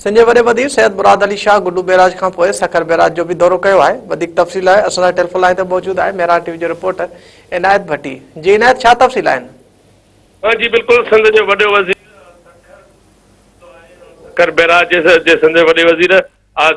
संजय वॾे वज़ीर सैयद मुराद अली शाह गुड्डू बैराज खां पोइ सखर बैराज जो भी दौरो कयो आहे। वधीक तफ़सील आहे असां टेलीफोन लाइन ते मौजूदु आहे मेरा टीवी जो रिपोर्टर इनायत भट्टी। जी इनायत, छा तफ़सील आहिनि? हाँ जी बिल्कुल, सिंध जो वॾो वज़ीर सखर बैराज जे सिंध वॾे वज़ीर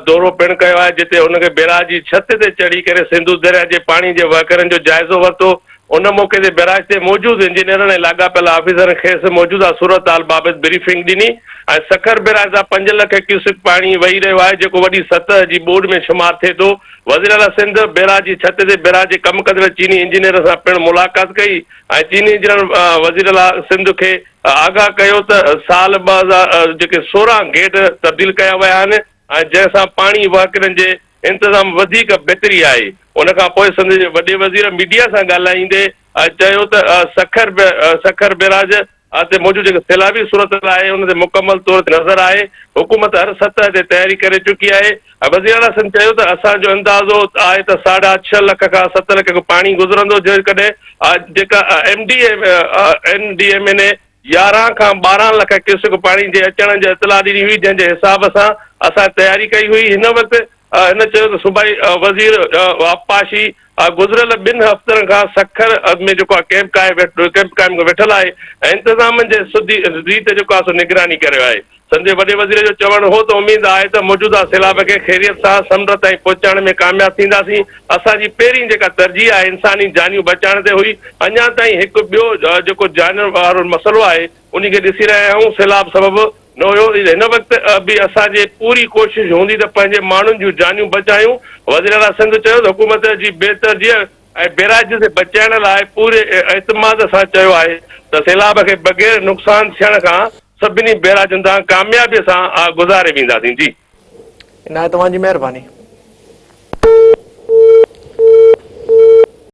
दौरो पिणु कयो आहे, जिते हुनखे बैराज जी छत ते चढ़ी करे सिंधु दरिया जे पाणी जे वहकरनि जो जाइज़ो वरितो। उन मौक़े ते बैराज ते मौजूदु इंजीनियरनि ऐं लाॻापियल ऑफिसरनि खेसि मौजूदा सूरत हाल बाबति ब्रीफिंग ॾिनी। ऐं सखर बैराज सां 5 लख क्यूसिक पाणी वही रहियो आहे, जेको वॾी सतह जी ॿोॾि में शुमार थिए थो। वज़ीर आला सिंध बैराज जी छत ते बैराज जे कमु कंदड़ चीनी इंजीनियर सां पिणु मुलाक़ात कई ऐं चीनी इंजीनियर वज़ीर आला सिंध खे आगाह कयो त साल 2000 जेके 16 गेट तब्दील कया विया आहिनि ऐं जंहिंसां पाणी वहकरनि जे इंतज़ाम वधीक बहितरी आहे। उन खां पोइ सिंध जे वॾे वज़ीर मीडिया सां ॻाल्हाईंदे चयो त सखर बैराज ते मौजूदु जेको सैलाबी सूरत आहे उन ते मुकमल तौर ते नज़र आहे। हुकूमत हर सतह ते तयारी करे चुकी आहे। वज़ीर आला सिंध चयो त असांजो अंदाज़ो आहे त 6.5 लख खां 7 लख पाणी गुज़रंदो, जेकॾहिं जेका NDMA 11 खां 12 लख क्यूसिक पाणी जे अचण जी इतला ॾिनी हुई, जंहिंजे हिसाब सां असां तयारी कई हुई। हिन वक़्तु हिन चयो त सूबाई वज़ीर आबपाशी गुज़िरियल 2 हफ़्तनि खां सखर में जेको आहे कैंप क़ाइम वेठल आहे ऐं इंतज़ाम जे रीत जेको आहे सो निगरानी करे आहे। संजय वॾे वज़ीर जो चवणु हो त उमेद आहे त मौजूदा सैलाब खे ख़ैरियत सां समुंड ताईं पहुचाइण में कामयाब थींदासीं। असांजी पहिरीं जेका तरजीह आहे इंसानी जानियूं बचाइण ते हुई। अञा ताईं हिकु ॿियो जेको जान वारो मसइलो आहे उन खे ॾिसी रहिया आहियूं। सैलाब सबबु न हुयो, हिन वक़्तु बि असांजी पूरी कोशिशि हूंदी त पंहिंजे माण्हुनि जूं जानियूं बचायूं। वज़ीर आला सिंध चयो त हुकूमत जी बेतरजीह ऐं बैराज खे बचाइण लाइ पूरे एतमाद सां चयो आहे त सैलाब खे बग़ैर नुक़सान थियण खां सभिनी बैराजनि तां कामयाबीअ सां गुज़ारे वेंदासीं। जी इनायत, तव्हांजी महिरबानी।